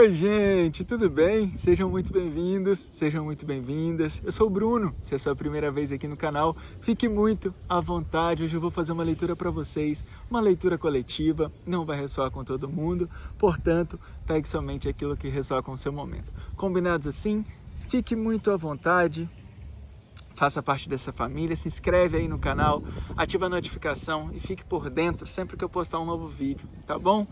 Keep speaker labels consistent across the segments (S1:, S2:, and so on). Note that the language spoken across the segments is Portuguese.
S1: Oi, gente, tudo bem? Sejam muito bem-vindos, sejam muito bem-vindas. Eu sou o Bruno, se é a sua primeira vez aqui no canal, fique muito à vontade. Hoje eu vou fazer uma leitura para vocês, uma leitura coletiva, não vai ressoar com todo mundo, portanto, pegue somente aquilo que ressoa com o seu momento. Combinados assim? Fique muito à vontade. Faça parte dessa família, se inscreve aí no canal, ativa a notificação e fique por dentro sempre que eu postar um novo vídeo, tá bom?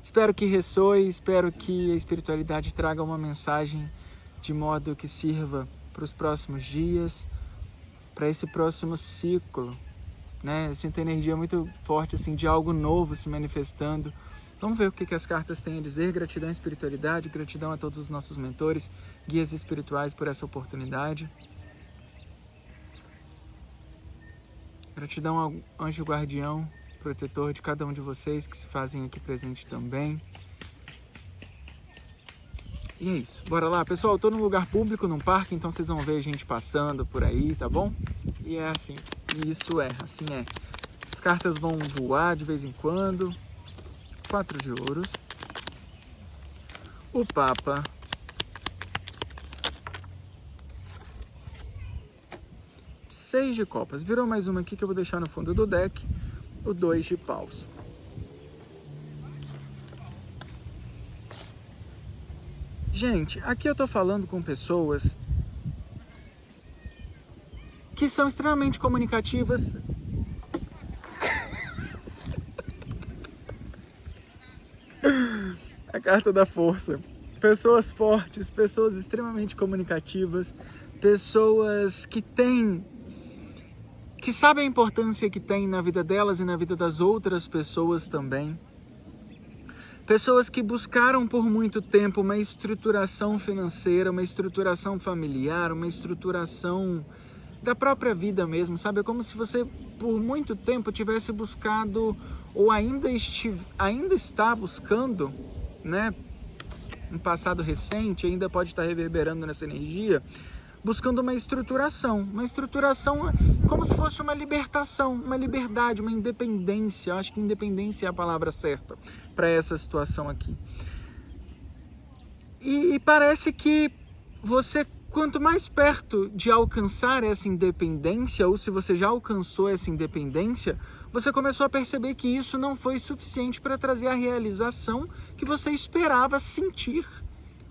S1: Espero que ressoe, espero que a espiritualidade traga uma mensagem de modo que sirva para os próximos dias, para esse próximo ciclo, né? Eu sinto energia muito forte assim de algo novo se manifestando. Vamos ver o que as cartas têm a dizer. Gratidão à espiritualidade, gratidão a todos os nossos mentores, guias espirituais por essa oportunidade. Gratidão ao anjo guardião, protetor de cada um de vocês que se fazem aqui presente também. E é isso. Bora lá, pessoal. Eu tô num lugar público, num parque, então vocês vão ver gente passando por aí, tá bom? E é assim. E isso é, assim é. As cartas vão voar de vez em quando. 4 de ouros. O Papa. Seis de copas. Virou mais uma aqui que eu vou deixar no fundo do deck. O 2 de paus. Gente, aqui eu tô falando com pessoas que são extremamente comunicativas. A carta da força. Pessoas fortes, pessoas extremamente comunicativas, pessoas que sabem a importância que tem na vida delas e na vida das outras pessoas também. Pessoas que buscaram por muito tempo uma estruturação financeira, uma estruturação familiar, uma estruturação da própria vida mesmo, sabe? É como se você por muito tempo tivesse buscado ou ainda está buscando, né? Um passado recente, ainda pode estar reverberando nessa energia, buscando uma estruturação como se fosse uma libertação, uma liberdade, uma independência. Eu acho que independência é a palavra certa para essa situação aqui. E parece que você, quanto mais perto de alcançar essa independência, ou se você já alcançou essa independência, você começou a perceber que isso não foi suficiente para trazer a realização que você esperava sentir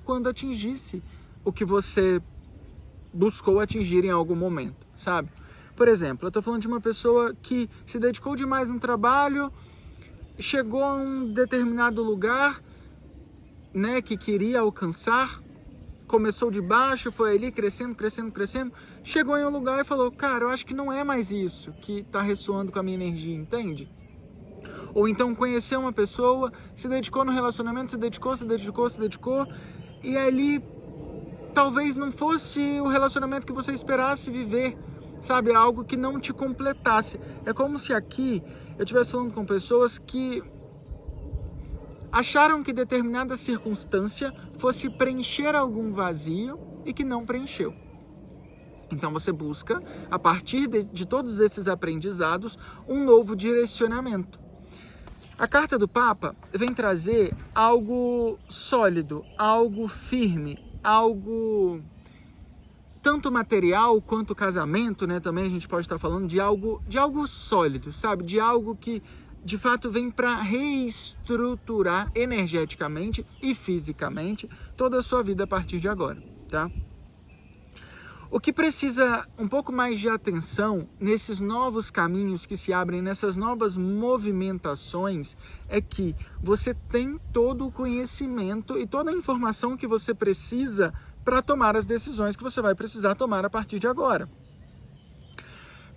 S1: quando atingisse o que você buscou atingir em algum momento, sabe? Por exemplo, eu estou falando de uma pessoa que se dedicou demais no trabalho, chegou a um determinado lugar, né, que queria alcançar, começou de baixo, foi ali crescendo, chegou em um lugar e falou, cara, eu acho que não é mais isso que está ressoando com a minha energia, entende? Ou então conheceu uma pessoa, se dedicou no relacionamento, se dedicou, e ali talvez não fosse o relacionamento que você esperasse viver, sabe? Algo que não te completasse. É como se aqui eu estivesse falando com pessoas que acharam que determinada circunstância fosse preencher algum vazio e que não preencheu. Então você busca, a partir de todos esses aprendizados, um novo direcionamento. A carta do Papa vem trazer algo sólido, algo firme, algo tanto material quanto casamento, né? Também a gente pode estar falando de algo sólido, sabe? De algo que de fato vem para reestruturar energeticamente e fisicamente toda a sua vida a partir de agora, tá? O que precisa um pouco mais de atenção nesses novos caminhos que se abrem, nessas novas movimentações, é que você tem todo o conhecimento e toda a informação que você precisa para tomar as decisões que você vai precisar tomar a partir de agora.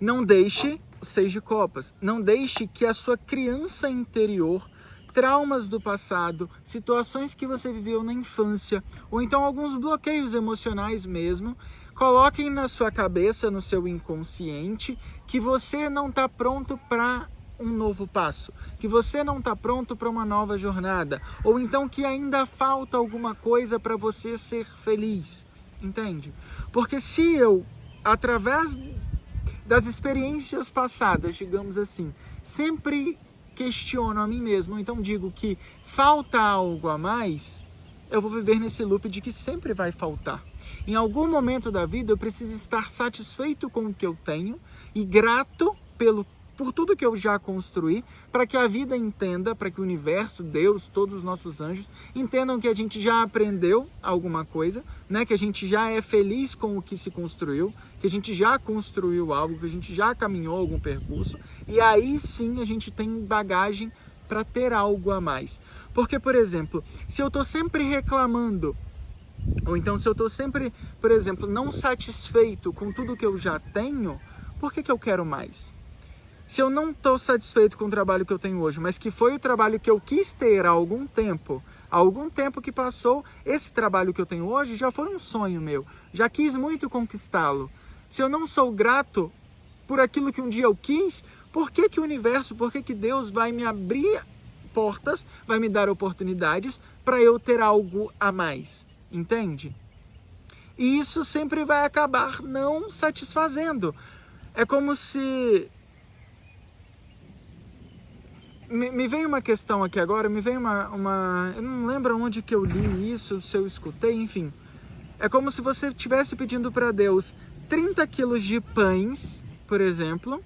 S1: Não deixe o 6 de copas, não deixe que a sua criança interior, traumas do passado, situações que você viveu na infância, ou então alguns bloqueios emocionais mesmo, coloquem na sua cabeça, no seu inconsciente, que você não está pronto para um novo passo, que você não está pronto para uma nova jornada, ou então que ainda falta alguma coisa para você ser feliz, entende? Porque se eu, através das experiências passadas, digamos assim, sempre questiono a mim mesmo, então digo que falta algo a mais, eu vou viver nesse loop de que sempre vai faltar. Em algum momento da vida eu preciso estar satisfeito com o que eu tenho e grato por tudo que eu já construí, para que a vida entenda, para que o universo, Deus, todos os nossos anjos entendam que a gente já aprendeu alguma coisa, né? Que a gente já é feliz com o que se construiu, que a gente já construiu algo, que a gente já caminhou algum percurso, e aí sim a gente tem bagagem para ter algo a mais. Porque, por exemplo, se eu estou sempre reclamando, ou então se eu estou sempre, por exemplo, não satisfeito com tudo que eu já tenho, por que eu quero mais? Se eu não estou satisfeito com o trabalho que eu tenho hoje, mas que foi o trabalho que eu quis ter há algum tempo que passou, esse trabalho que eu tenho hoje já foi um sonho meu, já quis muito conquistá-lo. Se eu não sou grato por aquilo que um dia eu quis, por que o universo, por que Deus vai me abrir portas, vai me dar oportunidades para eu ter algo a mais? Entende? E isso sempre vai acabar não satisfazendo. É como se... Me veio uma questão aqui agora, me veio uma... Eu não lembro onde que eu li isso, se eu escutei, enfim. É como se você estivesse pedindo para Deus 30 quilos de pães, por exemplo,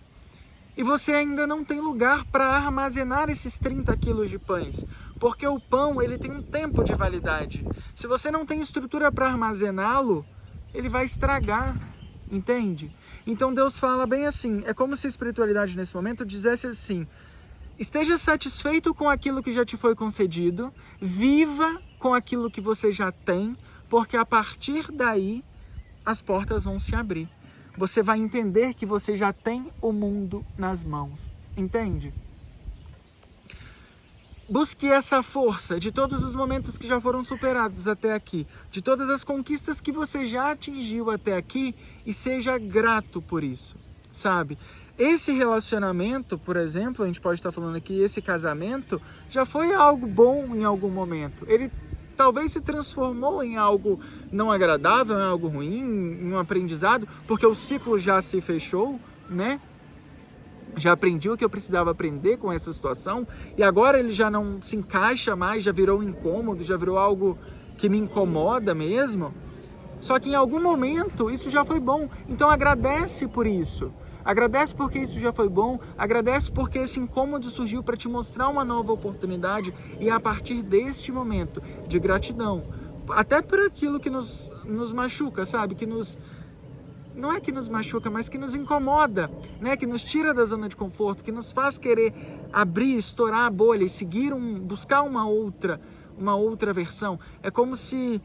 S1: e você ainda não tem lugar para armazenar esses 30 quilos de pães. Porque o pão, ele tem um tempo de validade. Se você não tem estrutura para armazená-lo, ele vai estragar, entende? Então Deus fala bem assim, é como se a espiritualidade nesse momento dissesse assim: esteja satisfeito com aquilo que já te foi concedido, viva com aquilo que você já tem, porque a partir daí as portas vão se abrir. Você vai entender que você já tem o mundo nas mãos, entende? Busque essa força de todos os momentos que já foram superados até aqui, de todas as conquistas que você já atingiu até aqui, e seja grato por isso, sabe? Esse relacionamento, por exemplo, a gente pode estar falando aqui, esse casamento já foi algo bom em algum momento. Ele talvez se transformou em algo não agradável, em algo ruim, em um aprendizado, porque o ciclo já se fechou, né? Já aprendi o que eu precisava aprender com essa situação, e agora ele já não se encaixa mais, já virou incômodo, já virou algo que me incomoda mesmo. Só que em algum momento isso já foi bom, então agradece por isso. Agradece porque isso já foi bom, agradece porque esse incômodo surgiu para te mostrar uma nova oportunidade, e a partir deste momento de gratidão, até por aquilo que nos machuca, sabe? Que não é que nos machuca, mas que nos incomoda, né? Que nos tira da zona de conforto, que nos faz querer abrir, estourar a bolha e buscar uma outra versão. É como se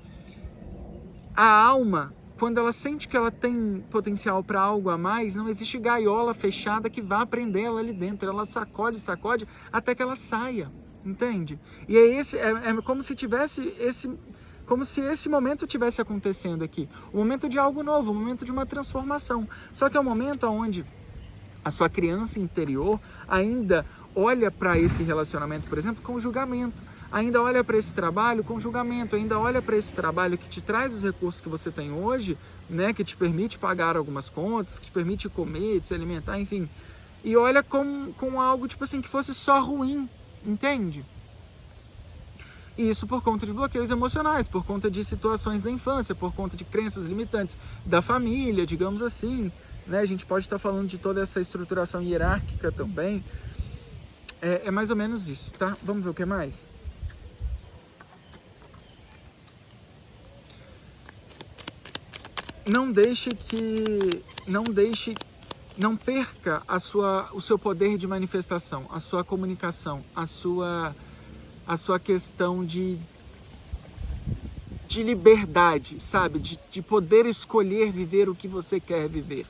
S1: a alma, quando ela sente que ela tem potencial para algo a mais, não existe gaiola fechada que vá prender ela ali dentro. Ela sacode até que ela saia, entende? E é como se tivesse como se esse momento tivesse acontecendo aqui. O momento de algo novo, o momento de uma transformação. Só que é um momento onde a sua criança interior ainda olha para esse relacionamento, por exemplo, com julgamento. Ainda olha para esse trabalho com julgamento, ainda olha para esse trabalho que te traz os recursos que você tem hoje, né, que te permite pagar algumas contas, que te permite comer, se alimentar, enfim, e olha com algo tipo assim, que fosse só ruim, entende? E isso por conta de bloqueios emocionais, por conta de situações da infância, por conta de crenças limitantes da família, digamos assim, né? A gente pode estar falando de toda essa estruturação hierárquica também. É mais ou menos isso, tá? Vamos ver o que mais? Não perca o seu poder de manifestação, a sua comunicação, a sua questão de liberdade, sabe? De poder escolher viver o que você quer viver,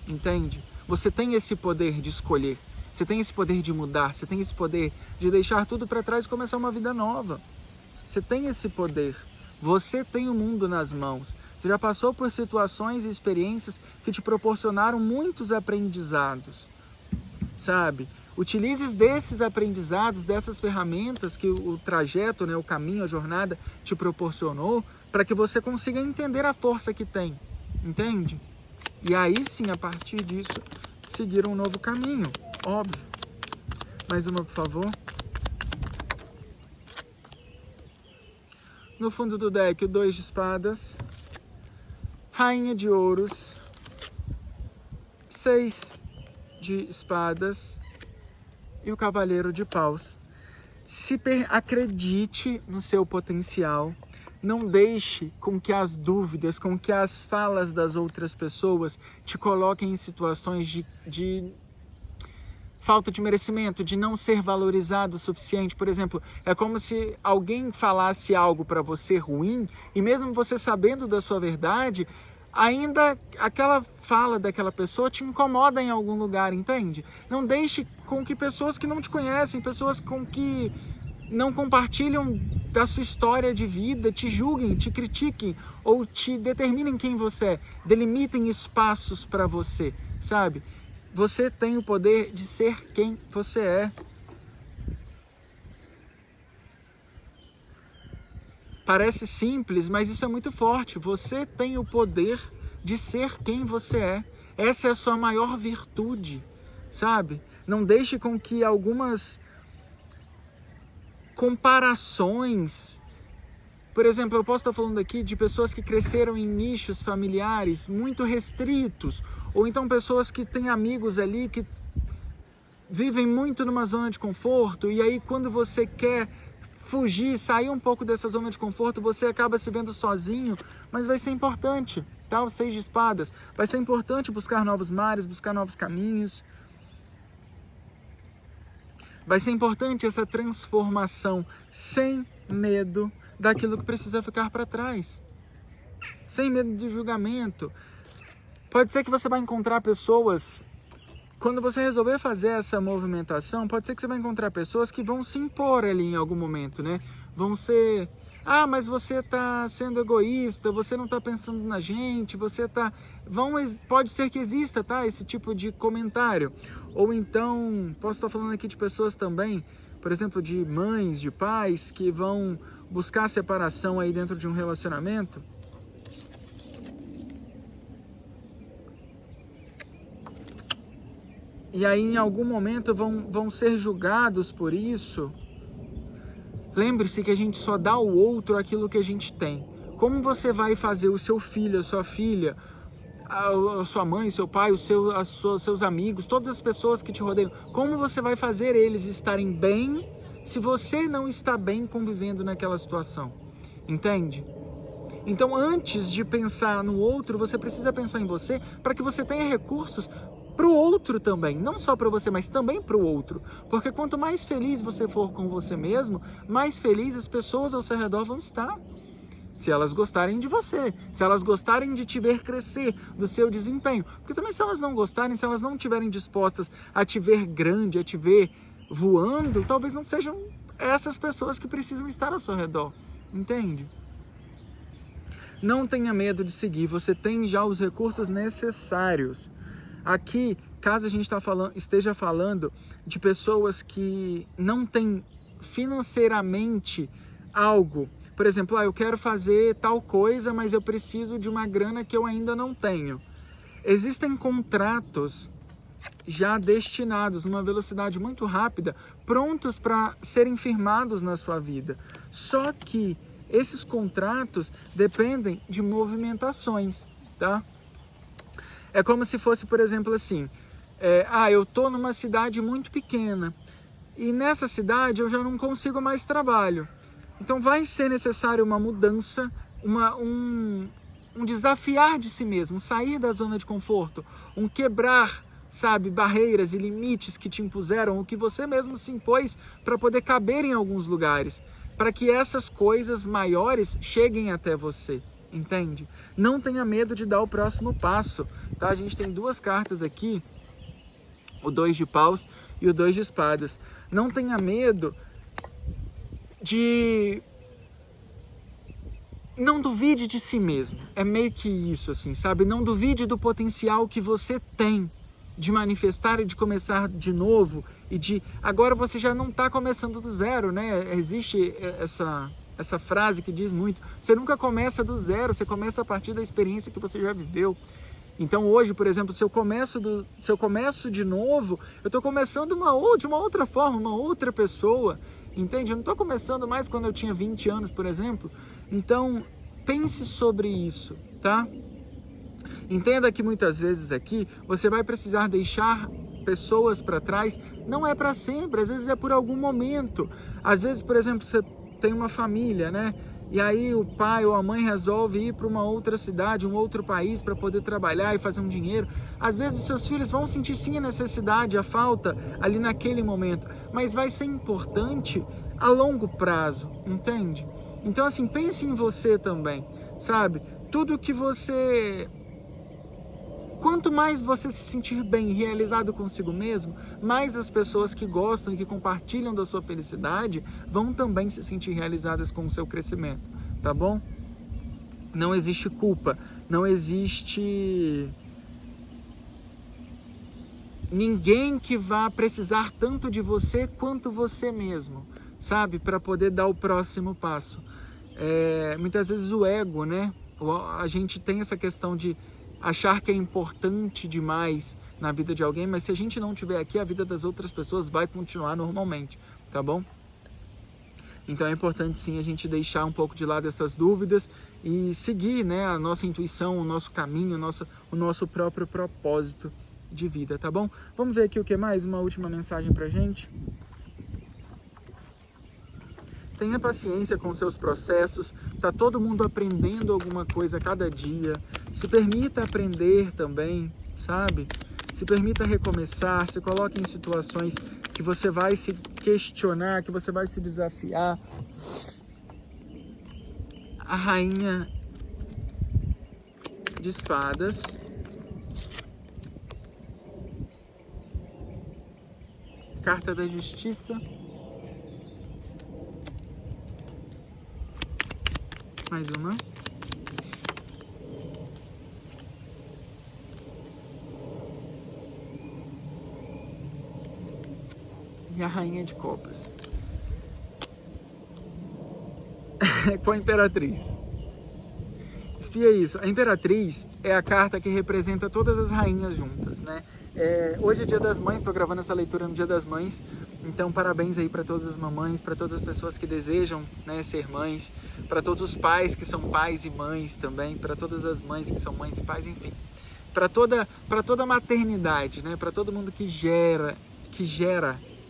S1: entende? Você tem esse poder de escolher, você tem esse poder de mudar, você tem esse poder de deixar tudo para trás e começar uma vida nova. Você tem esse poder, você tem o mundo nas mãos. Você já passou por situações e experiências que te proporcionaram muitos aprendizados, sabe? Utilize desses aprendizados, dessas ferramentas que o trajeto, né, o caminho, a jornada te proporcionou, para que você consiga entender a força que tem, entende? E aí sim, a partir disso, seguir um novo caminho, óbvio. Mais uma, por favor. No fundo do deck, o 2 de espadas, rainha de ouros, 6 de espadas e o cavaleiro de paus. Acredite no seu potencial. Não deixe com que as dúvidas, com que as falas das outras pessoas te coloquem em situações de falta de merecimento, de não ser valorizado o suficiente. Por exemplo, é como se alguém falasse algo para você ruim e mesmo você sabendo da sua verdade, ainda aquela fala daquela pessoa te incomoda em algum lugar, entende? Não deixe com que pessoas que não te conhecem, pessoas com que não compartilham da sua história de vida, te julguem, te critiquem ou te determinem quem você é, delimitem espaços para você, sabe? Você tem o poder de ser quem você é. Parece simples, mas isso é muito forte. Você tem o poder de ser quem você é. Essa é a sua maior virtude, sabe? Não deixe com que algumas comparações... Por exemplo, eu posso estar falando aqui de pessoas que cresceram em nichos familiares muito restritos, ou então pessoas que têm amigos ali que vivem muito numa zona de conforto, e aí quando você quer fugir, sair um pouco dessa zona de conforto, você acaba se vendo sozinho, mas vai ser importante, tá? O 6 de espadas, vai ser importante buscar novos mares, buscar novos caminhos. Vai ser importante essa transformação sem medo daquilo que precisa ficar para trás. Sem medo do julgamento. Pode ser que você vai encontrar pessoas, quando você resolver fazer essa movimentação, pode ser que você vai encontrar pessoas que vão se impor ali em algum momento, né? Vão ser, mas você está sendo egoísta, você não está pensando na gente, você está... Pode ser que exista, tá? Esse tipo de comentário. Ou então, posso estar falando aqui de pessoas também, por exemplo, de mães, de pais, que vão buscar separação aí dentro de um relacionamento. E aí em algum momento vão ser julgados por isso. Lembre-se que a gente só dá ao outro aquilo que a gente tem. Como você vai fazer o seu filho, a sua filha, a sua mãe, seu pai, seus amigos, todas as pessoas que te rodeiam, como você vai fazer eles estarem bem se você não está bem convivendo naquela situação? Entende? Então, antes de pensar no outro, você precisa pensar em você para que você tenha recursos para o outro também. Não só para você, mas também para o outro. Porque quanto mais feliz você for com você mesmo, mais felizes as pessoas ao seu redor vão estar. Se elas gostarem de você, se elas gostarem de te ver crescer, do seu desempenho. Porque também se elas não gostarem, se elas não estiverem dispostas a te ver grande, a te ver voando, talvez não sejam essas pessoas que precisam estar ao seu redor. Entende? Não tenha medo de seguir, você tem já os recursos necessários. Aqui, caso a gente esteja falando de pessoas que não têm financeiramente algo, por exemplo, eu quero fazer tal coisa, mas eu preciso de uma grana que eu ainda não tenho. Existem contratos já destinados numa velocidade muito rápida, prontos para serem firmados na sua vida. Só que esses contratos dependem de movimentações, tá? É como se fosse, por exemplo, assim, eu estou numa cidade muito pequena e nessa cidade eu já não consigo mais trabalho. Então vai ser necessário uma mudança, um desafiar de si mesmo, sair da zona de conforto, um quebrar, sabe, barreiras e limites que te impuseram, o que você mesmo se impôs para poder caber em alguns lugares, para que essas coisas maiores cheguem até você, entende? Não tenha medo de dar o próximo passo, tá? A gente tem duas cartas aqui, o 2 de paus e o 2 de espadas. Não tenha medo de... Não duvide de si mesmo, é meio que isso, assim, sabe? Não duvide do potencial que você tem de manifestar e de começar de novo e de... Agora você já não está começando do zero, né? Existe essa frase que diz muito, você nunca começa do zero, você começa a partir da experiência que você já viveu. Então hoje, por exemplo, se eu começo de novo, eu estou começando de uma outra forma, uma outra pessoa. entende? Eu não estou começando mais quando eu tinha 20 anos, por exemplo. Então, pense sobre isso, tá? Entenda que muitas vezes aqui você vai precisar deixar pessoas para trás, não é para sempre, às vezes é por algum momento. Às vezes, por exemplo, você tem uma família, né? E aí o pai ou a mãe resolve ir para uma outra cidade, um outro país para poder trabalhar e fazer um dinheiro. Às vezes os seus filhos vão sentir sim a necessidade, a falta ali naquele momento, mas vai ser importante a longo prazo, entende? Então assim, pense em você também, sabe? Tudo que você... Quanto mais você se sentir bem e realizado consigo mesmo, mais as pessoas que gostam e que compartilham da sua felicidade vão também se sentir realizadas com o seu crescimento, tá bom? Não existe culpa, não existe ninguém que vá precisar tanto de você quanto você mesmo, sabe? Para poder dar o próximo passo. Muitas vezes o ego, né? A gente tem essa questão de achar que é importante demais na vida de alguém, mas se a gente não estiver aqui, a vida das outras pessoas vai continuar normalmente, tá bom? Então é importante sim a gente deixar um pouco de lado essas dúvidas e seguir, né, a nossa intuição, o nosso caminho, o nosso próprio propósito de vida, tá bom? Vamos ver aqui o que mais? Uma última mensagem pra gente. Tenha paciência com seus processos, tá todo mundo aprendendo alguma coisa a cada dia. Se permita aprender também, sabe? Se permita recomeçar, se coloque em situações que você vai se questionar, que você vai se desafiar. A rainha de espadas. Carta da justiça. Mais uma. E a rainha de copas. Com a imperatriz. Espia isso. A imperatriz é a carta que representa todas as rainhas juntas, né? Hoje é Dia das Mães, estou gravando essa leitura no Dia das Mães, então parabéns aí para todas as mamães, para todas as pessoas que desejam, né, ser mães, para todos os pais que são pais e mães também, para todas as mães que são mães e pais, enfim, para toda a maternidade, né, para todo mundo que gera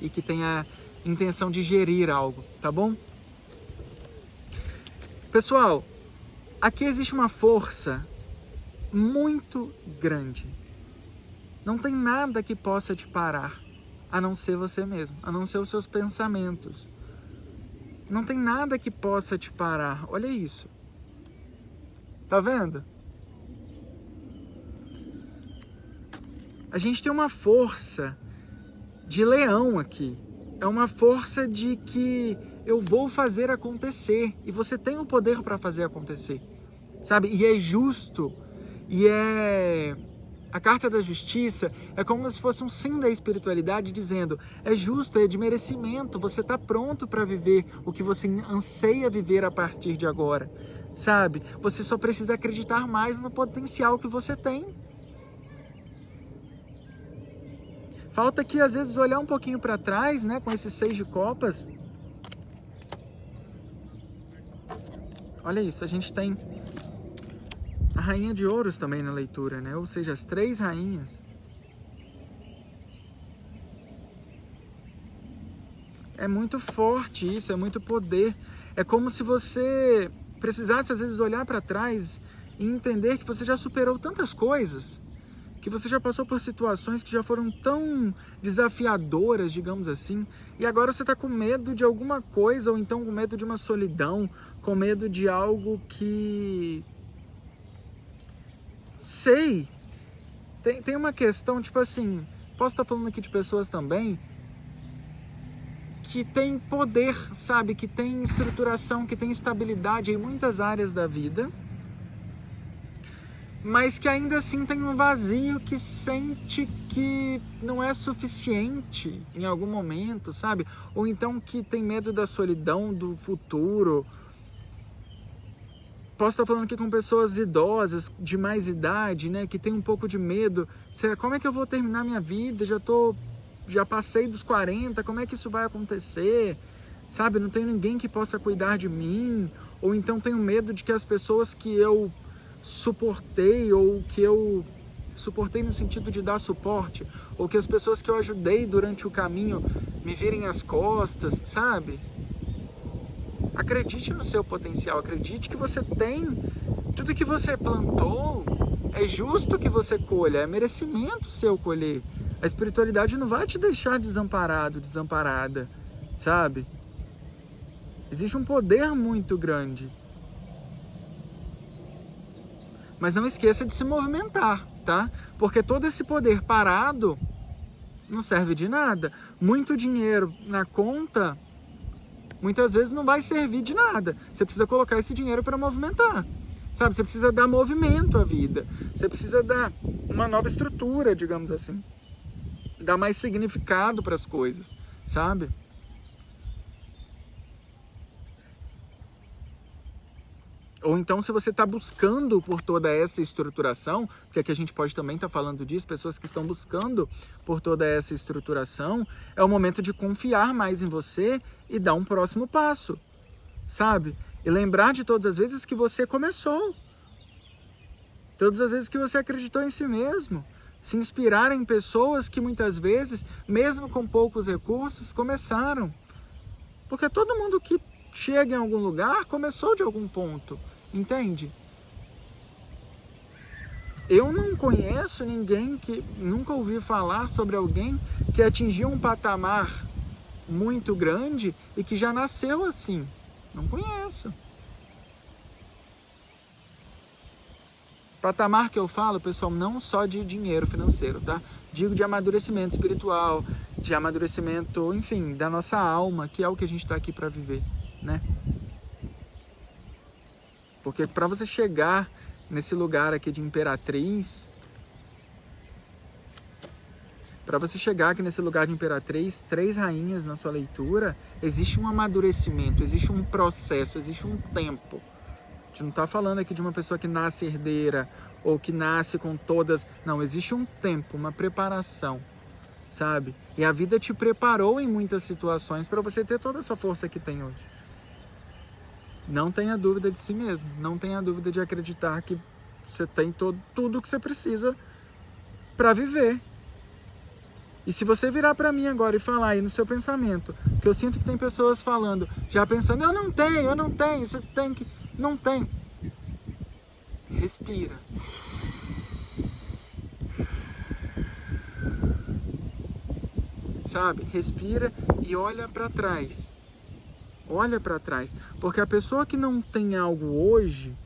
S1: e que tem a intenção de gerir algo, tá bom? Pessoal, aqui existe uma força muito grande. Não tem nada que possa te parar, a não ser você mesmo, a não ser os seus pensamentos. Não tem nada que possa te parar. Olha isso. Tá vendo? A gente tem uma força de leão aqui. É uma força de que eu vou fazer acontecer. E você tem o poder para fazer acontecer. Sabe? E é justo. E a carta da justiça é como se fosse um sim da espiritualidade dizendo, é justo, é de merecimento, você está pronto para viver o que você anseia viver a partir de agora, sabe? Você só precisa acreditar mais no potencial que você tem. Falta aqui, às vezes, olhar um pouquinho para trás, né, com esses 6 de copas. Olha isso, a gente tem a rainha de ouros também na leitura, né? Ou seja, as 3 rainhas. É muito forte isso, é muito poder. É como se você precisasse, às vezes, olhar para trás e entender que você já superou tantas coisas, que você já passou por situações que já foram tão desafiadoras, digamos assim, e agora você está com medo de alguma coisa, ou então com medo de uma solidão, com medo de algo que... Sei, tem uma questão, tipo assim, posso estar falando aqui de pessoas também que tem poder, sabe, que tem estruturação, que tem estabilidade em muitas áreas da vida, mas que ainda assim tem um vazio, que sente que não é suficiente em algum momento, sabe? Ou então que tem medo da solidão, do futuro. Posso estar falando aqui com pessoas idosas, de mais idade, né, que tem um pouco de medo. Como é que eu vou terminar minha vida? Já passei dos 40, como é que isso vai acontecer? sabe? Não tenho ninguém que possa cuidar de mim, ou então tenho medo de que as pessoas que eu suportei, ou que eu suportei no sentido de dar suporte, ou que as pessoas que eu ajudei durante o caminho me virem as costas, sabe? Acredite no seu potencial, acredite que você tem tudo que você plantou, é justo que você colha, é merecimento seu colher. A espiritualidade não vai te deixar desamparado, desamparada, sabe? Existe um poder muito grande. Mas não esqueça de se movimentar, tá? Porque todo esse poder parado não serve de nada. Muito dinheiro na conta, muitas vezes não vai servir de nada. Você precisa colocar esse dinheiro para movimentar, sabe? Você precisa dar movimento à vida. Você precisa dar uma nova estrutura, digamos assim. Dar mais significado para as coisas, sabe? Ou então, se você está buscando por toda essa estruturação, porque aqui a gente pode também estar falando disso, pessoas que estão buscando por toda essa estruturação, é o momento de confiar mais em você e dar um próximo passo, sabe? E lembrar de todas as vezes que você começou, todas as vezes que você acreditou em si mesmo, se inspirar em pessoas que muitas vezes, mesmo com poucos recursos, começaram. Porque todo mundo que chega em algum lugar começou de algum ponto. Entende? Eu não conheço ninguém que nunca ouvi falar sobre alguém que atingiu um patamar muito grande e que já nasceu assim. Não conheço. Patamar que eu falo, pessoal, não só de dinheiro financeiro, tá? Digo de amadurecimento espiritual, de amadurecimento, enfim, da nossa alma, que é o que a gente está aqui para viver, né? Porque para você chegar nesse lugar aqui de imperatriz, para você chegar aqui nesse lugar de imperatriz, 3 rainhas na sua leitura, existe um amadurecimento, existe um processo, existe um tempo. A gente não está falando aqui de uma pessoa que nasce herdeira ou que nasce com todas. Não, existe um tempo, uma preparação, sabe? E a vida te preparou em muitas situações para você ter toda essa força que tem hoje. Não tenha dúvida de si mesmo, não tenha dúvida de acreditar que você tem tudo o que você precisa para viver. E se você virar para mim agora e falar aí no seu pensamento, que eu sinto que tem pessoas falando, já pensando, eu não tenho, você tem que... Não tem. Respira. Sabe? Respira e olha para trás. Olha para trás, porque a pessoa que não tem algo hoje,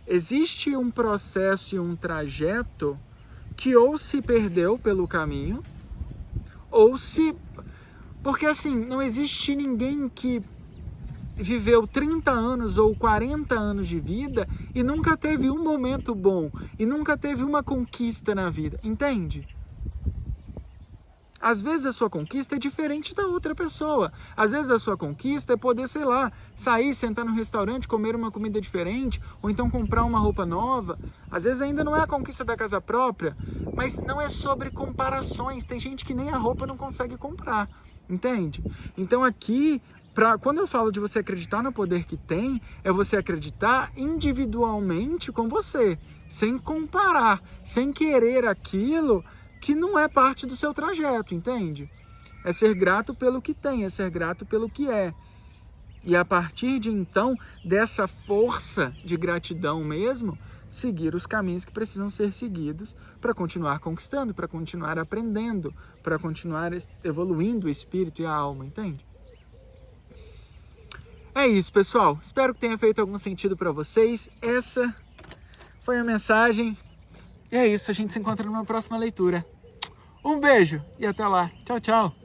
S1: existe um processo e um trajeto que ou se perdeu pelo caminho, ou se... Porque assim, não existe ninguém que viveu 30 anos ou 40 anos de vida e nunca teve um momento bom, e nunca teve uma conquista na vida, entende? Às vezes a sua conquista é diferente da outra pessoa. Às vezes a sua conquista é poder, sei lá, sair, sentar num restaurante, comer uma comida diferente, ou então comprar uma roupa nova. Às vezes ainda não é a conquista da casa própria, mas não é sobre comparações. Tem gente que nem a roupa não consegue comprar, entende? Então aqui, quando eu falo de você acreditar no poder que tem, é você acreditar individualmente com você, sem comparar, sem querer aquilo que não é parte do seu trajeto, entende? É ser grato pelo que tem, é ser grato pelo que é. E a partir de então, dessa força de gratidão mesmo, seguir os caminhos que precisam ser seguidos para continuar conquistando, para continuar aprendendo, para continuar evoluindo o espírito e a alma, entende? É isso, pessoal. Espero que tenha feito algum sentido para vocês. Essa foi a mensagem. E é isso, a gente se encontra numa próxima leitura. Um beijo e até lá. Tchau, tchau.